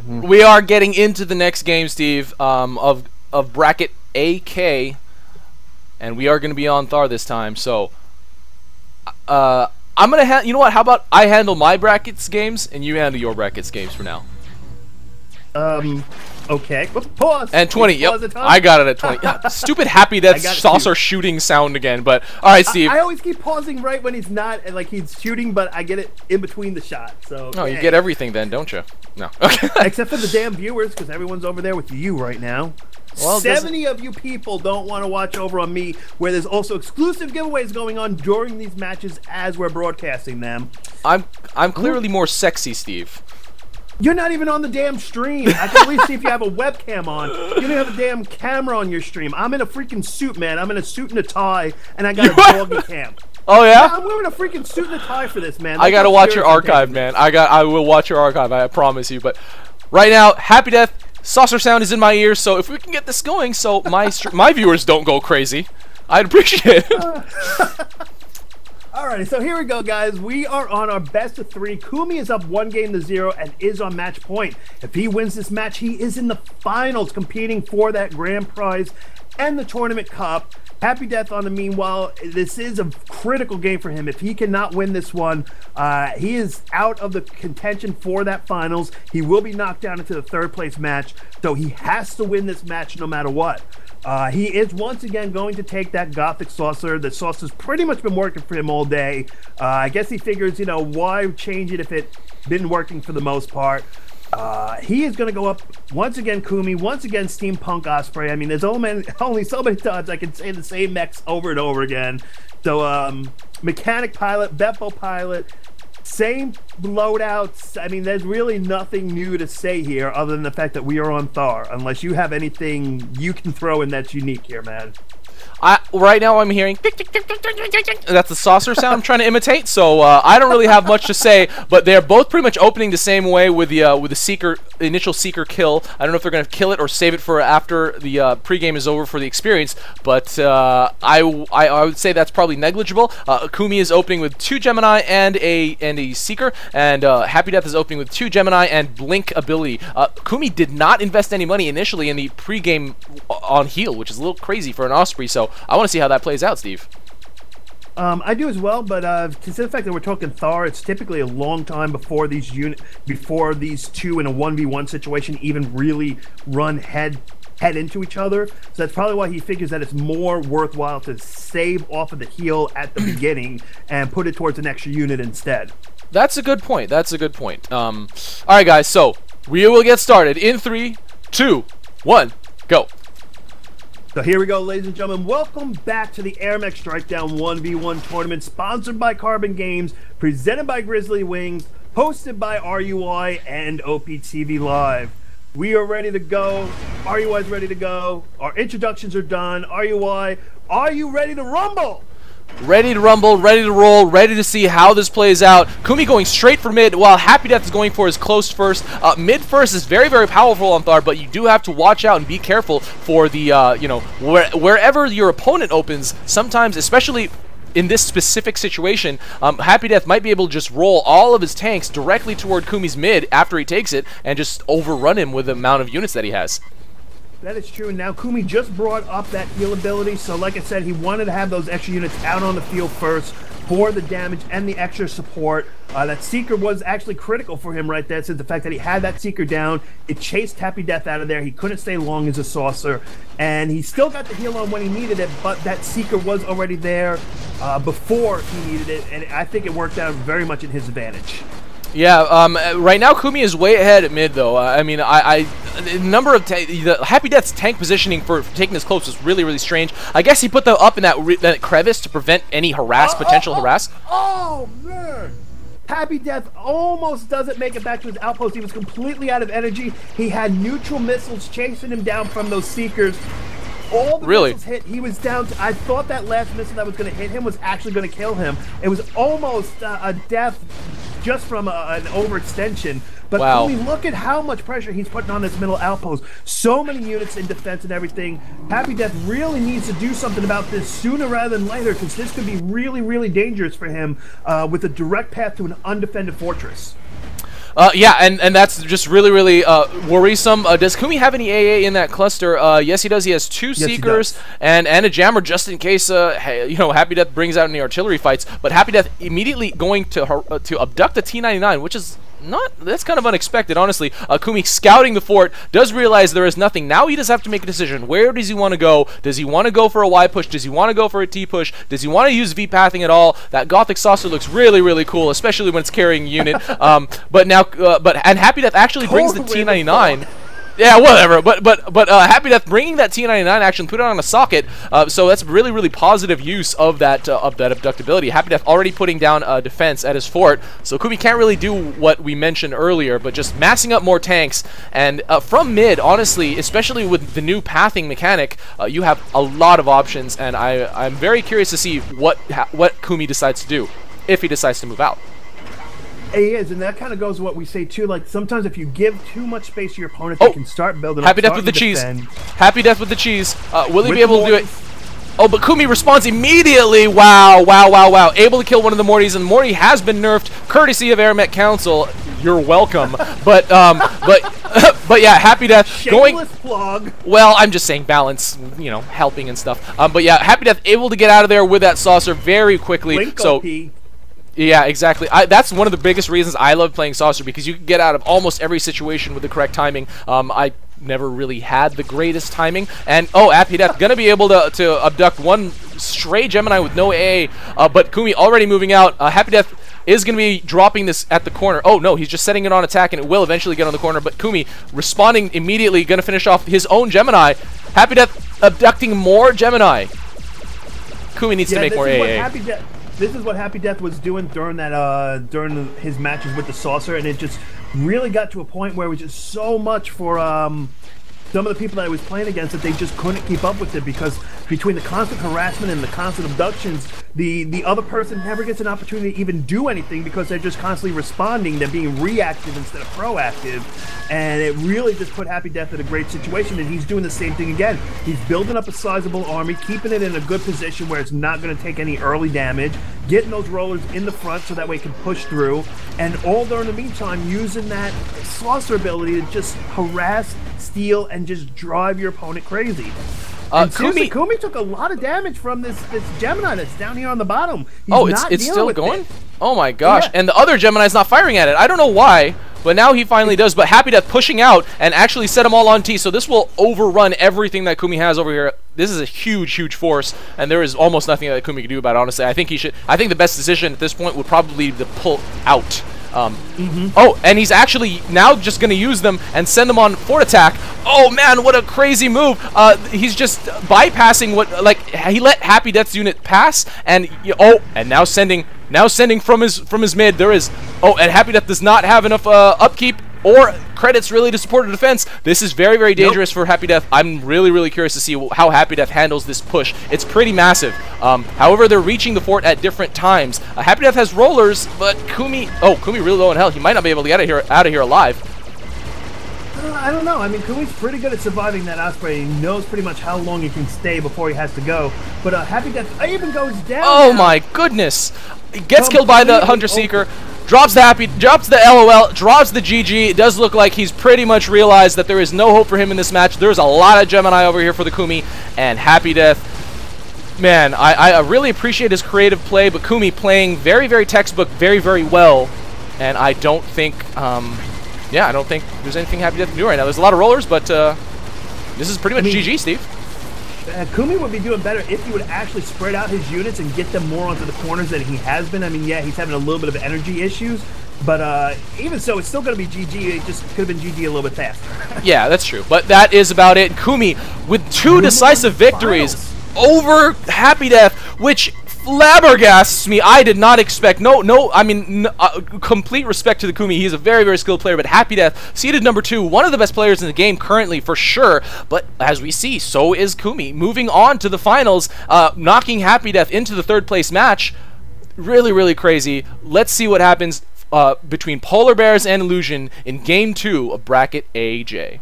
We are getting into the next game, Steve, of bracket AK, and we are going to be on Thar this time. So, I'm gonna you know what? How about I handle my brackets games and you handle your brackets games for now? Okay. Pause. And 20. Yep. I got it at 20. Yeah, stupid happy that's saucer shooting sound again. But all right, Steve. I always keep pausing right when he's not, like he's shooting, but I get it in between the shots. So. Oh, you get everything then, don't you? No. Okay. Except for the damn viewers, because everyone's over there with you right now. Well, 70 of you people don't want to watch over on me, where there's also exclusive giveaways going on during these matches as we're broadcasting them. I'm clearly more sexy, Steve. You're not even on the damn stream. I can at least see if you have a webcam on. You don't have a damn camera on your stream. I'm in a freaking suit, man. I'm in a suit and a tie, and I got a doggy cam. Oh yeah? I'm wearing a freaking suit and a tie for this, man. I gotta watch your archive, man. I will watch your archive. I promise you. But right now, Happy Death saucer sound is in my ears. So if we can get this going, so my viewers don't go crazy, I'd appreciate it. Alrighty, so here we go, guys. We are on our best of 3. Kumi is up 1-0 and is on match point. If he wins this match, he is in the finals, competing for that grand prize and the tournament cup. Happy Death on the meanwhile, this is a critical game for him. If he cannot win this one, he is out of the contention for that finals. He will be knocked down into the 3rd place match, so he has to win this match no matter what. He is once again going to take that Gothic Saucer. The Saucer's pretty much been working for him all day. I guess he figures, you know, why change it if it's been working for the most part. He is going to go up once again, Kumi, once again, Steampunk Osprey. I mean, there's only so many times I can say the same mechs over and over again. So, Mechanic Pilot, Beppo Pilot, same loadouts. I mean, there's really nothing new to say here other than the fact that we are on Thar, unless you have anything you can throw in that's unique here, man. Right now I'm hearing that's the saucer sound I'm trying to imitate, so I don't really have much to say, but they're both pretty much opening the same way with the seeker, initial seeker kill. I don't know if they're going to kill it or save it for after the pregame is over for the experience, but I would say that's probably negligible. Kumi is opening with 2 Gemini and a seeker, and Happy Death is opening with 2 Gemini and blink ability. Kumi did not invest any money initially in the pregame on heal, which is a little crazy for an Osprey, so I want to see how that plays out, Steve. I do as well, but consider the fact that we're talking Thar, it's typically a long time before these two in a 1v1 situation even really run head into each other. So that's probably why he figures that it's more worthwhile to save off of the heal at the beginning and put it towards an extra unit instead. That's a good point. That's a good point. All right, guys. So we will get started in 3, 2, 1, go. So here we go, ladies and gentlemen. Welcome back to the AirMech Strikedown 1v1 tournament, sponsored by Carbon Games, presented by Grizzly Wings, hosted by RUI and OPTV Live. We are ready to go. RUI is ready to go. Our introductions are done. RUI, are you ready to rumble? Ready to rumble, ready to roll, ready to see how this plays out. Kumi going straight for mid, while Happy Death is going for his close first. Mid first is very, very powerful on Thar, but you do have to watch out and be careful for the, you know, wherever your opponent opens, sometimes, especially in this specific situation, Happy Death might be able to just roll all of his tanks directly toward Kumi's mid after he takes it and just overrun him with the amount of units that he has. That is true, and now Kumi just brought up that heal ability, so like I said, he wanted to have those extra units out on the field first for the damage and the extra support. That Seeker was actually critical for him right there, since the fact that he had that Seeker down, it chased Happy Death out of there. He couldn't stay long as a Saucer, and he still got the heal on when he needed it, but that Seeker was already there before he needed it, and I think it worked out very much in his advantage. Yeah, right now Kumi is way ahead at mid, though. I mean, the number of the Happy Death's tank positioning for taking this close was really, really strange. I guess he put them up in that crevice to prevent any potential harass. Oh, man! Happy Death almost doesn't make it back to his outpost. He was completely out of energy. He had neutral missiles chasing him down from those Seekers. All the missiles hit. He was down to, I thought that last missile that was going to hit him was actually going to kill him. It was almost a death just from an overextension. But wow. Kumi, look at how much pressure he's putting on this middle outpost. So many units in defense and everything. Happy Death really needs to do something about this sooner rather than later, because this could be really, really dangerous for him with a direct path to an undefended fortress. Yeah, and that's just really, really worrisome. Does Kumi have any AA in that cluster? Yes, he does. He has 2 Seekers and a Jammer just in case, you know, Happy Death brings out any artillery fights. But Happy Death immediately going to abduct the T-99, which is that's kind of unexpected, honestly. Kumi scouting the fort, does realize there is nothing. Now he does have to make a decision. Where does he want to go? Does he want to go for a Y push? Does he want to go for a T push? Does he want to use V pathing at all? That Gothic Saucer looks really, really cool, especially when it's carrying a unit. And Happy Death actually brings the T-99. Yeah, whatever. But Happy Death bringing that T-99 action, put it on a socket. So that's really, really positive use of that abductability. Happy Death already putting down defense at his fort. So Kumi can't really do what we mentioned earlier, but just massing up more tanks. And from mid, honestly, especially with the new pathing mechanic, you have a lot of options. And I'm very curious to see what Kumi decides to do if he decides to move out. It is, and that kind of goes with what we say too. Like sometimes if you give too much space to your opponent, they can start building. Happy Death with the cheese. Happy Death with the cheese. Will he be able to do it? Oh, but Kumi responds immediately. Wow, wow, wow, wow. Able to kill one of the Mortys, and Morty has been nerfed, courtesy of AirMech Council. You're welcome. but yeah, Happy Death Shameless plug. Well, I'm just saying balance, you know, helping and stuff. But yeah, Happy Death able to get out of there with that saucer very quickly. Yeah, exactly. That's one of the biggest reasons I love playing Saucer, because you can get out of almost every situation with the correct timing. I never really had the greatest timing. And, Happy Death going to be able to abduct one stray Gemini with no AA, but Kumi already moving out. Happy Death is going to be dropping this at the corner. Oh, no, he's just setting it on attack, and it will eventually get on the corner, but Kumi responding immediately, going to finish off his own Gemini. Happy Death abducting more Gemini. Kumi needs to make more AA. This is what Happy Death was doing during that during his matches with the Saucer, and it just really got to a point where it was just so much for some of the people that I was playing against that they just couldn't keep up with it, because between the constant harassment and the constant abductions, the other person never gets an opportunity to even do anything because they're just constantly responding. They're being reactive instead of proactive, and it really just put Happy Death in a great situation, and he's doing the same thing again. He's building up a sizable army, keeping it in a good position where it's not going to take any early damage, getting those rollers in the front so that way it can push through, and all during the meantime using that Saucer ability to just harass, steal, and just drive your opponent crazy. Kumi took a lot of damage from this Gemini that's down here on the bottom. It's still going? Oh my gosh. Yeah. And the other Gemini's not firing at it. I don't know why, but now he finally does. But Happy Death pushing out and actually set them all on T, so this will overrun everything that Kumi has over here. This is a huge, huge force, and there is almost nothing that Kumi can do about it, honestly. I think the best decision at this point would probably be to pull out. Oh, and he's actually now just going to use them and send them on fort attack. Oh man, what a crazy move. He's just bypassing he let Happy Death's unit pass, and and now sending from his mid. There is and Happy Death does not have enough upkeep or credits really to support a defense. This is very, very dangerous for Happy Death. I'm really, really curious to see how Happy Death handles this push. It's pretty massive. However, they're reaching the fort at different times. Happy Death has rollers, but Kumi really low in health. He might not be able to get out of here alive. I don't know. I mean, Kumi's pretty good at surviving that Osprey. He knows pretty much how long he can stay before he has to go. But Happy Death even goes down. Oh my goodness! He gets killed by the Hunter Seeker. Drops the LOL, drops the GG. It does look like he's pretty much realized that there is no hope for him in this match. There's a lot of Gemini over here for the Kumi, and Happy Death. Man, I really appreciate his creative play, but Kumi playing very, very textbook, very, very well. And I don't think, I don't think there's anything Happy Death can do right now. There's a lot of rollers, but this is pretty much GG, Steve. Kumi would be doing better if he would actually spread out his units and get them more onto the corners than he has been. I mean, yeah, he's having a little bit of energy issues, but even so, it's still going to be GG. It just could have been GG a little bit faster. Yeah, that's true. But that is about it. Kumi with 2 decisive victories over Happy Death, which flabbergasts me. I did not expect. Complete respect to the Kumi. He's a very, very skilled player, but Happy Death, seeded number 2, one of the best players in the game currently for sure. But as we see, so is Kumi. Moving on to the finals, knocking Happy Death into the 3rd place match. Really, really crazy. Let's see what happens between Polar Bears and Illusion in Game 2 of Bracket AJ.